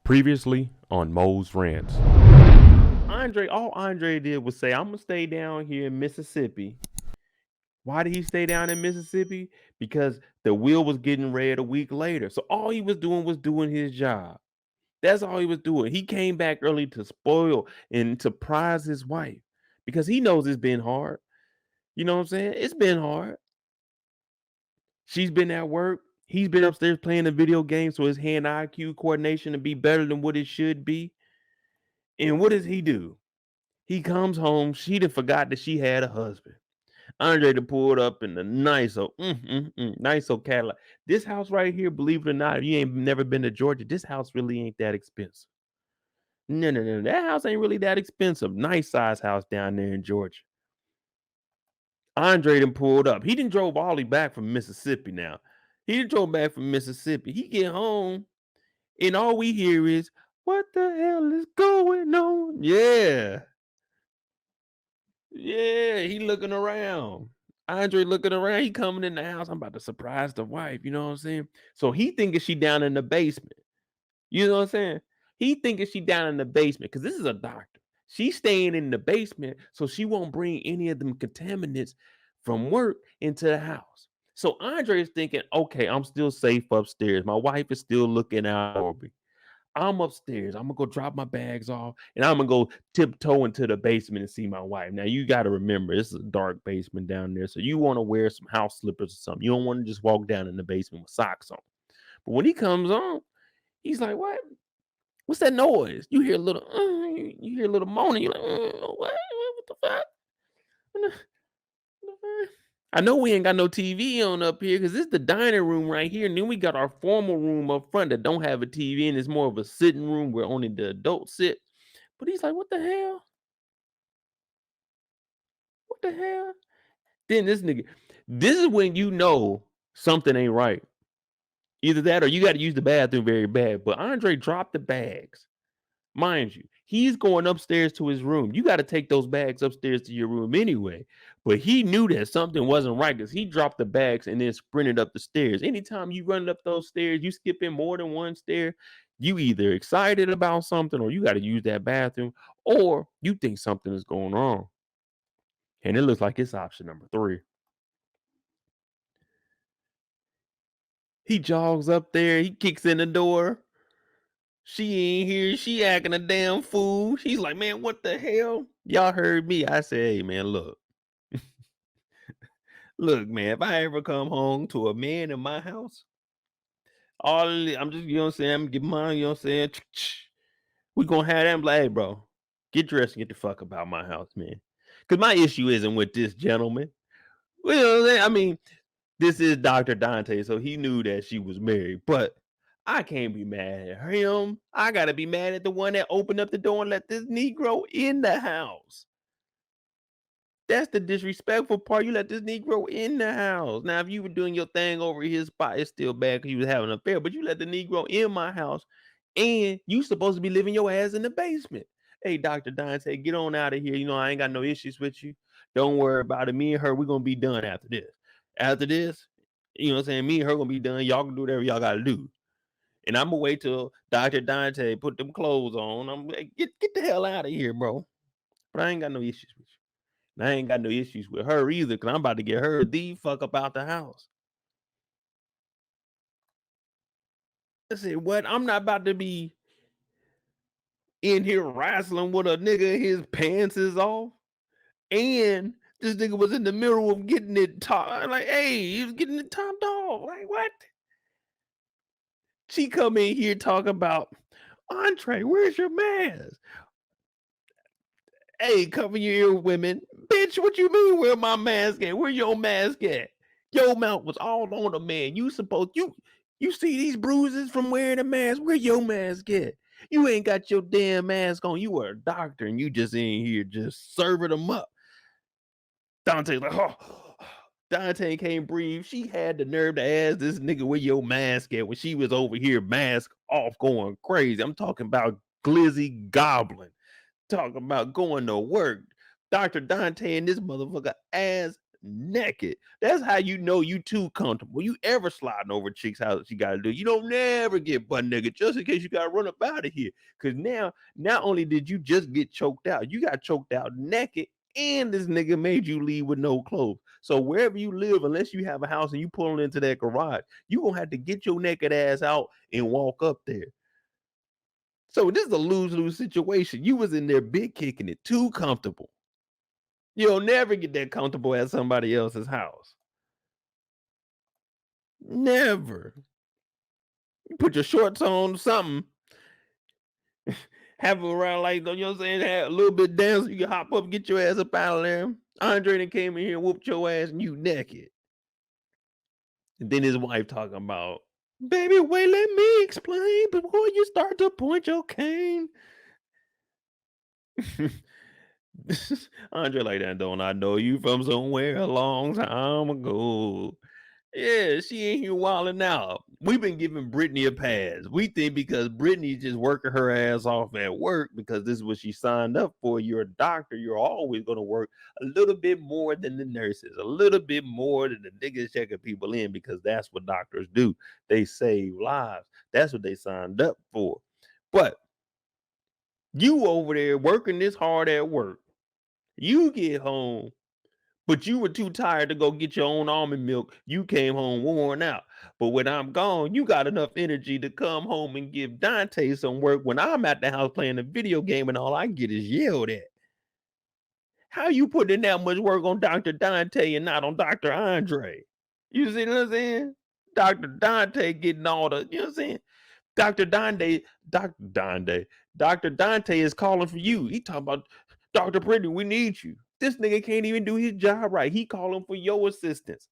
Previously on MOEs RANTS. All Andre did was say, I'm gonna stay down here in Mississippi. Why did he stay down in Mississippi? Because the will was getting read a week later. So all he was doing his job. That's all he was doing. He came back early to spoil and to prize his wife because he knows it's been hard. You know what I'm saying? It's been hard. She's been at work. He's been upstairs playing a video game so his hand-eye coordination to be better than what it should be. And what does he do? He comes home. She done forgot that she had a husband. Andre done pulled up in the nice old Cadillac. This house right here, believe it or not, if you ain't never been to Georgia, this house really ain't that expensive. No. That house ain't really that expensive. Nice size house down there in Georgia. Andre done pulled up. He done drove all the way back from Mississippi now. He done drove back from Mississippi. He get home, and all we hear is, what the hell is going on? Yeah, he looking around. Andre looking around. He coming in the house. I'm about to surprise the wife. You know what I'm saying? So he thinking she down in the basement. You know what I'm saying? He thinking she down in the basement because this is a doctor. She's staying in the basement so she won't bring any of them contaminants from work into the house. So Andre is thinking, okay, I'm still safe upstairs. My wife is still looking out for me. I'm upstairs. I'm gonna go drop my bags off, and I'm gonna go tiptoe into the basement and see my wife. Now you got to remember, this is a dark basement down there, so you want to wear some house slippers or something. You don't want to just walk down in the basement with socks on. But when he comes on, he's like, "What? What's that noise?" You hear a little, you hear a little moaning. You're like, "What? What the fuck?" I know we ain't got no TV on up here because this is the dining room right here. And then we got our formal room up front that don't have a TV and it's more of a sitting room where only the adults sit. But he's like, what the hell? What the hell? Then this is when you know something ain't right. Either that or you got to use the bathroom very bad. But Andre dropped the bags. Mind you, he's going upstairs to his room. You got to take those bags upstairs to your room anyway. But he knew that something wasn't right because he dropped the bags and then sprinted up the stairs. Anytime you run up those stairs, you skip in more than one stair, you either excited about something or you got to use that bathroom or you think something is going wrong. And it looks like it's option number 3. He jogs up there. He kicks in the door. She ain't here. She acting a damn fool. She's like, man, what the hell? Y'all heard me. I said, hey, man, look. Look, man, if I ever come home to a man in my house, I'm just, you know what I'm saying? I'm getting mine, you know what I'm saying? We gonna have them like, hey, bro, get dressed and get the fuck about my house, man. Because my issue isn't with this gentleman. Well, you know what I'm saying? I mean, this is Dr. Dante, so he knew that she was married, but I can't be mad at him. I gotta be mad at the one that opened up the door and let this Negro in the house. That's the disrespectful part. You let this Negro in the house. Now, if you were doing your thing over his spot, it's still bad because you was having an affair. But you let the Negro in my house, and you supposed to be living your ass in the basement. Hey, Dr. Dante, get on out of here. You know, I ain't got no issues with you. Don't worry about it. Me and her, we're going to be done after this. After this, you know what I'm saying? Me and her going to be done. Y'all can do whatever y'all got to do. And I'm going to wait till Dr. Dante put them clothes on. I'm like, get the hell out of here, bro. But I ain't got no issues with you. And I ain't got no issues with her either because I'm about to get her the fuck up out the house. I said, what? I'm not about to be in here wrestling with a nigga, his pants is off. And this nigga was in the middle of getting it topped. Like, hey, he was getting it topped off. Like, what? She come in here talking about, Andre, where's your mask? Hey, cover your ear, women. Bitch, what you mean where my mask at? Where your mask at? Your mouth was all on the man. You see these bruises from wearing a mask? Where your mask at? You ain't got your damn mask on. You are a doctor and you just in here just serving them up. Dante's like, oh. Dante can't breathe. She had the nerve to ask this nigga where your mask at when she was over here mask off going crazy. I'm talking about glizzy goblin. Talking about going to work. Dr. Dante and this motherfucker ass naked. That's how you know you too comfortable. You ever sliding over chicks, how she got to do. You don't never get butt naked just in case you got to run up out of here. Because now, not only did you just get choked out, you got choked out naked, and this nigga made you leave with no clothes. So wherever you live, unless you have a house and you pulling into that garage, you gonna have to get your naked ass out and walk up there. So this is a lose-lose situation. You was in there big kicking it, too comfortable. You'll never get that comfortable at somebody else's house. Never. You put your shorts on, something. Have it around like, you know what I'm saying? Have a little bit down so you can hop up and get your ass up out of there. Andre then came in here and whooped your ass and you naked. And then his wife talking about, baby, wait, let me explain before you start to point your cane. Andre like that, don't I know you from somewhere a long time ago? Yeah, she ain't here wilding out. We've been giving Brittney a pass. We think because Brittney's just working her ass off at work because this is what she signed up for. You're a doctor. You're always going to work a little bit more than the nurses, a little bit more than the niggas checking people in because that's what doctors do. They save lives. That's what they signed up for. But you over there working this hard at work. You get home, but you were too tired to go get your own almond milk. You came home worn out. But when I'm gone, you got enough energy to come home and give Dante some work when I'm at the house playing a video game and all I get is yelled at. How you putting that much work on Dr. Dante and not on Dr. Andre? You see what I'm saying? Dr. Dante getting all the, you know what I'm saying? Dr. Dante is calling for you. He talking about, Dr. Brittney, we need you. This nigga can't even do his job right. He calling for your assistance.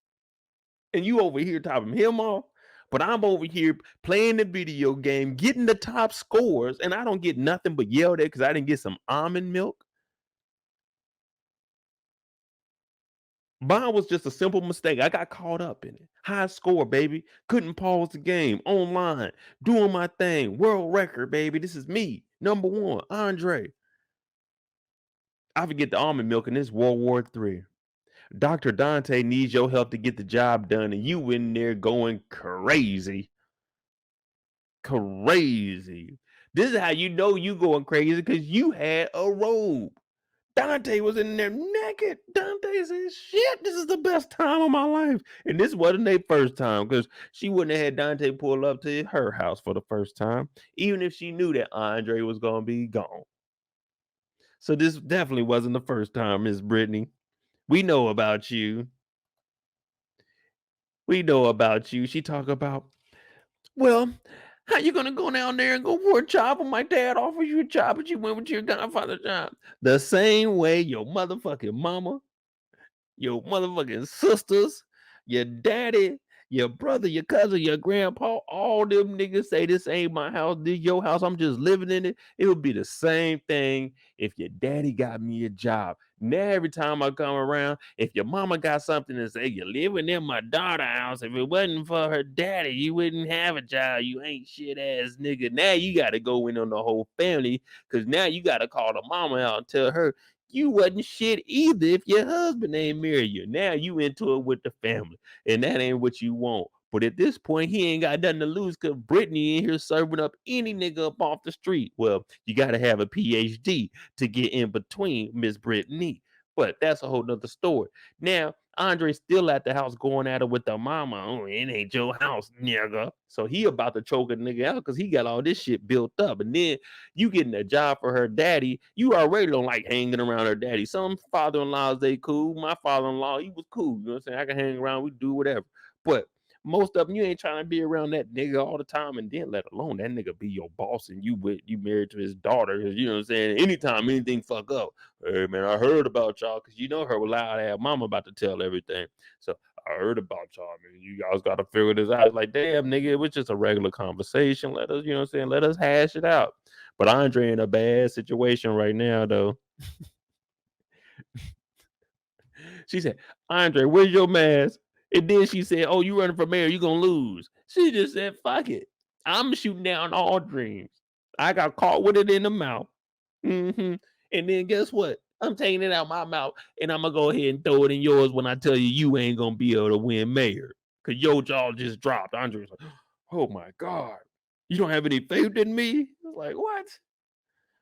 And you over here topping him off. But I'm over here playing the video game, getting the top scores, and I don't get nothing but yelled at because I didn't get some almond milk. Mine was just a simple mistake. I got caught up in it. High score, baby. Couldn't pause the game. Online. Doing my thing. World record, baby. This is me. Number one. Andre. I forget the almond milk in this World War III. Dr. Dante needs your help to get the job done, and you in there going crazy. Crazy. This is how you know you going crazy because you had a robe. Dante was in there naked. Dante said, shit, this is the best time of my life. And this wasn't their first time because she wouldn't have had Dante pull up to her house for the first time, even if she knew that Andre was going to be gone. So this definitely wasn't the first time, Miss Brittney. We know about you. We know about you. She talk about, well, how you gonna go down there and go for a job when my dad offered you a job, but you went with your godfather's job? The same way your motherfucking mama, your motherfucking sisters, your daddy, your brother, your cousin, your grandpa, all them niggas say this ain't my house, this your house, I'm just living in it. It would be the same thing if your daddy got me a job. Now every time I come around, if your mama got something to say, you're living in my daughter's house. If it wasn't for her daddy, you wouldn't have a job. You ain't shit ass nigga. Now you got to go in on the whole family because now you got to call the mama out and tell her you wasn't shit either if your husband ain't married you. Now you into it with the family, and that ain't what you want. But at this point, he ain't got nothing to lose because Brittney in here serving up any nigga up off the street. Well, you got to have a PhD to get in between Miss Brittney. But that's a whole nother story. Now, Andre's still at the house going at it with the mama. Oh, it ain't your house, nigga. So he about to choke a nigga out because he got all this shit built up. And then you getting a job for her daddy. You already don't like hanging around her daddy. Some father-in-laws, they cool. My father-in-law, he was cool. You know what I'm saying? I can hang around. We do whatever. But most of them, you ain't trying to be around that nigga all the time, and then let alone that nigga be your boss and you married to his daughter. You know what I'm saying? Anytime anything fuck up, hey man, I heard about y'all because you know her loud ass mama about to tell everything. So I heard about y'all, man. You guys got to figure this out. It's like, damn, nigga, it was just a regular conversation. Let us, you know what I'm saying? Let us hash it out. But Andre in a bad situation right now, though. She said, Andre, where's your mask? And then she said, oh, you running for mayor, you gonna lose. She just said, fuck it. I'm shooting down all dreams. I got caught with it in the mouth. And then guess what? I'm taking it out my mouth, and I'm gonna go ahead and throw it in yours when I tell you you ain't gonna be able to win mayor. Cause your jaw just dropped. Andre's like, oh my God. You don't have any faith in me? Like, what?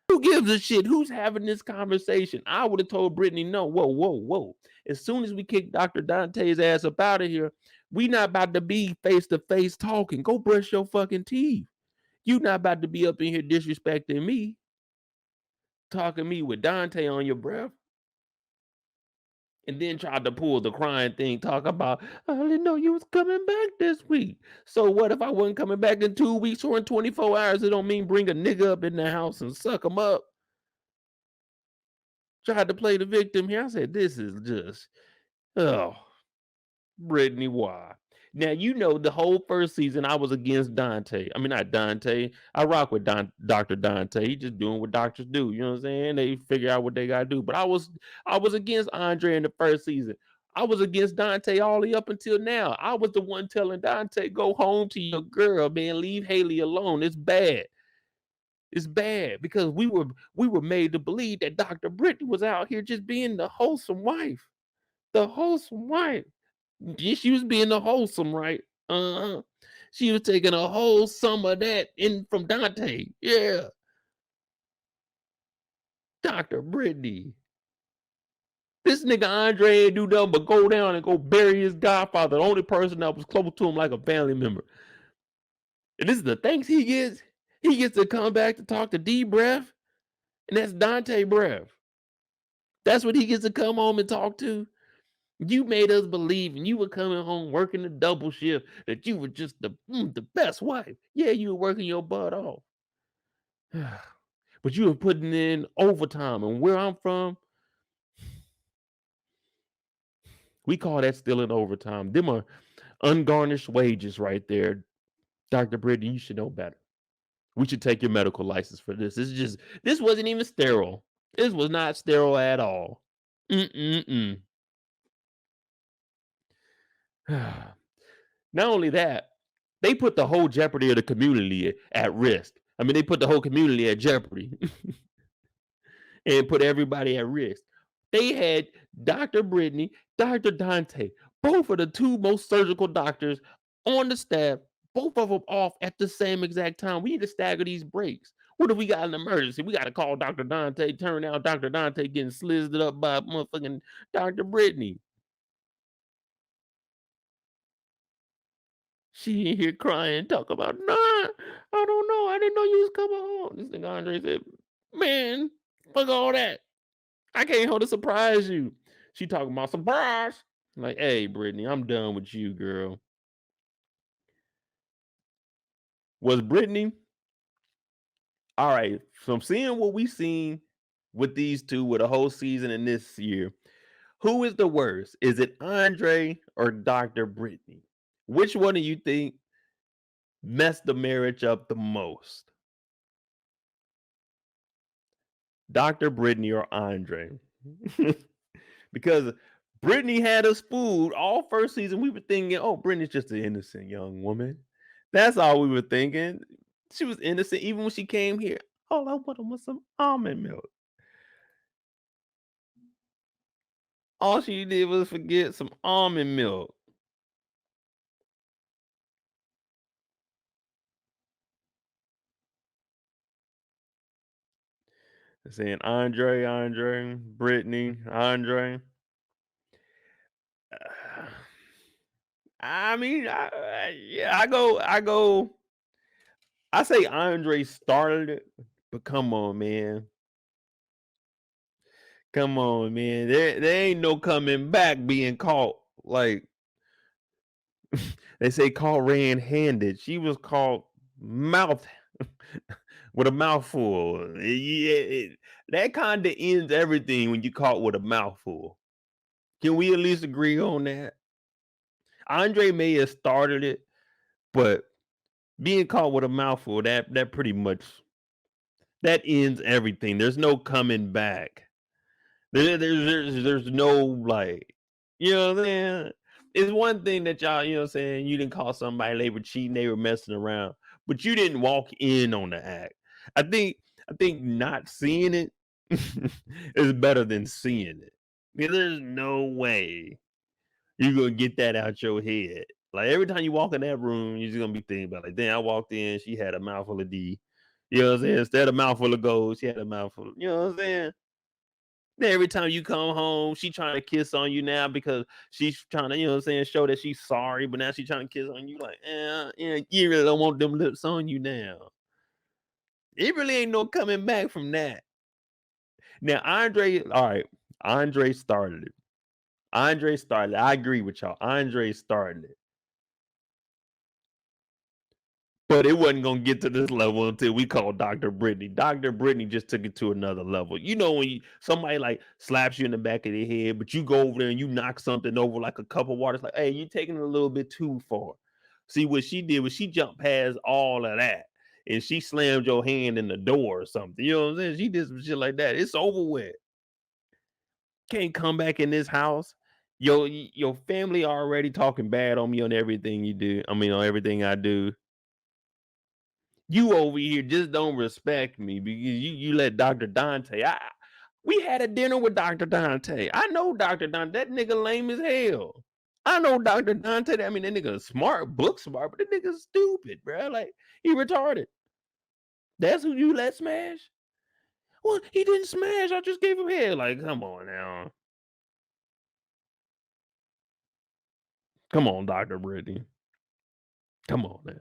Who gives a shit? Who's having this conversation? I would have told Brittney, no, whoa. As soon as we kick Dr. Dante's ass up out of here, we not about to be face-to-face talking. Go brush your fucking teeth. You not about to be up in here disrespecting me, talking me with Dante on your breath. And then tried to pull the crying thing, talk about, I didn't know you was coming back this week. So what if I wasn't coming back in 2 weeks or in 24 hours? It don't mean bring a nigga up in the house and suck him up. Tried to play the victim here. I said, this is just, oh, Brittney, why? Now, you know, the whole first season, I was against Dante. I mean, not Dante. I rock with Dr. Dante. He just doing what doctors do. You know what I'm saying? They figure out what they got to do. But I was against Andre in the first season. I was against Dante all the way up until now. I was the one telling Dante, go home to your girl, man. Leave Hailey alone. It's bad. It's bad because we were made to believe that Dr. Brittney was out here just being the wholesome wife. The wholesome wife. Yeah, she was being the wholesome, right? She was taking a whole sum of that in from Dante. Yeah. Dr. Brittney. This nigga Andre ain't do nothing but go down and go bury his godfather, the only person that was close to him like a family member. And this is the thanks he gets. He gets to come back to talk to D Breath, and that's Dante Breath. That's what he gets to come home and talk to. You made us believe, and you were coming home working the double shift, that you were just the best wife. Yeah, you were working your butt off. But you were putting in overtime. And where I'm from, we call that still in overtime. Them are ungarnished wages right there. Dr. Brittney, you should know better. We should take your medical license for this. This wasn't even sterile. This was not sterile at all. Not only that, they put the whole jeopardy of the community at risk. I mean, they put the whole community at jeopardy and put everybody at risk. They had Dr. Brittney, Dr. Dante, both of the two most surgical doctors on the staff, both of them off at the same exact time. We need to stagger these breaks. What if we got an emergency? We got to call Dr. Dante. Turn out Dr. Dante getting slizzed up by motherfucking Dr. Brittney. She in here crying, talk about, nah, I don't know. I didn't know you was coming home. This nigga Andre said, man, fuck all that. I can't hold to surprise you. She talking about surprise. Like, hey, Brittney, I'm done with you, girl. Was Brittney? All right, from seeing what we seen with these two with a whole season in this year, who is the worst? Is it Andre or Dr. Brittney? Which one do you think messed the marriage up the most? Dr. Brittney or Andre? Because Brittney had us fooled all first season. We were thinking, oh, Brittney's just an innocent young woman. That's all we were thinking. She was innocent even when she came here. All I wanted was some almond milk. All she did was forget some almond milk. Saying Andre, Brittney, Andre. I mean, I go. I say Andre started it, but come on, man. Come on, man. There ain't no coming back being caught. Like they say, caught red-handed. She was caught mouth with a mouthful. That kind of ends everything when you caught with a mouthful. Can we at least agree on that? Andre may have started it, but being caught with a mouthful, that pretty much that ends everything. There's no coming back. There's no, like, you know what I'm saying? It's one thing that y'all, you know what I'm saying, you didn't call somebody they were cheating, they were messing around, but you didn't walk in on the act. I think not seeing it It's better than seeing it. Because there's no way you're gonna get that out your head. Like every time you walk in that room, you're just gonna be thinking about like, damn, I walked in, she had a mouthful of D. You know what I'm saying? Instead of a mouthful of gold, she had a mouthful of, you know what I'm saying? Then every time you come home, she trying to kiss on you now because she's trying to, you know what I'm saying, show that she's sorry, but now she's trying to kiss on you like, you really don't want them lips on you now. It really ain't no coming back from that. Now, Andre, all right, Andre started it. Andre started it. I agree with y'all. Andre started it. But it wasn't gonna get to this level until we called Dr. Brittney. Dr. Brittney just took it to another level. You know, when somebody like slaps you in the back of the head, but you go over there and you knock something over like a cup of water. It's like, hey, you're taking it a little bit too far. See, what she did was she jumped past all of that and she slammed your hand in the door or something. You know what I'm saying? She did some shit like that. It's over with. Can't come back in this house. Your family already talking bad on me on everything you do. I mean, on everything I do. You over here just don't respect me because you let Dr. Dante. We had a dinner with Dr. Dante. I know Dr. Dante. That nigga lame as hell. I know Dr. Dante. I mean, that nigga smart, book smart, but that nigga stupid, bro. Like, he retarded. That's who you let smash? Well, he didn't smash. I just gave him head. Like, come on now. Come on, Dr. Brittney. Come on now.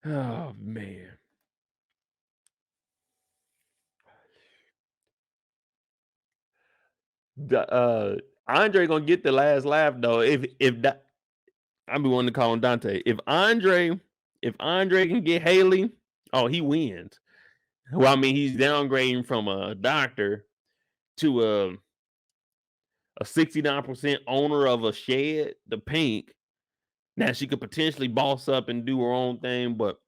Oh, man. Andre gonna get the last laugh though. If that, I be wanting to call him Dante. If Andre can get Hailey, oh, he wins. Well, I mean, he's downgrading from a doctor to a 69% owner of a shed, the Pink. Now she could potentially boss up and do her own thing, but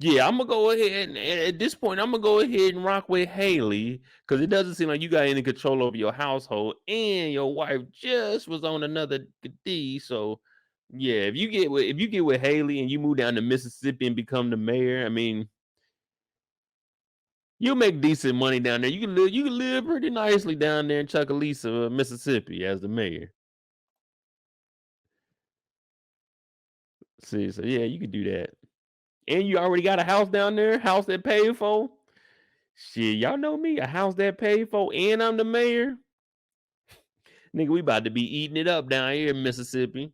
yeah, I'm gonna go ahead and at this point, I'm gonna go ahead and rock with Hailey because it doesn't seem like you got any control over your household, and your wife just was on another D. So, yeah, if you get with Hailey and you move down to Mississippi and become the mayor, I mean, you'll make decent money down there. You can live pretty nicely down there in Chucalissa, Mississippi, as the mayor. See, so yeah, you could do that, and you already got a house down there, house that paid for. Shit, y'all know me. A house that paid for, and I'm the mayor. Nigga, we about to be eating it up down here in Mississippi.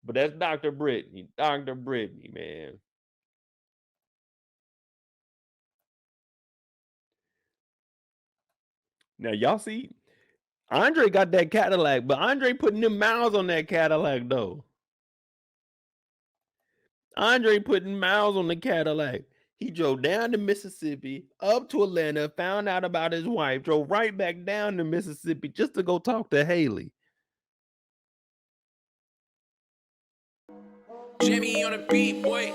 But that's Dr. Brittney. Dr. Brittney, man. Now, y'all see, Andre got that Cadillac, but Andre putting them miles on that Cadillac, though. Andre putting miles on the Cadillac. He drove down to Mississippi, up to Atlanta, found out about his wife, drove right back down to Mississippi just to go talk to Hailey. Jimmy on the beat, boy.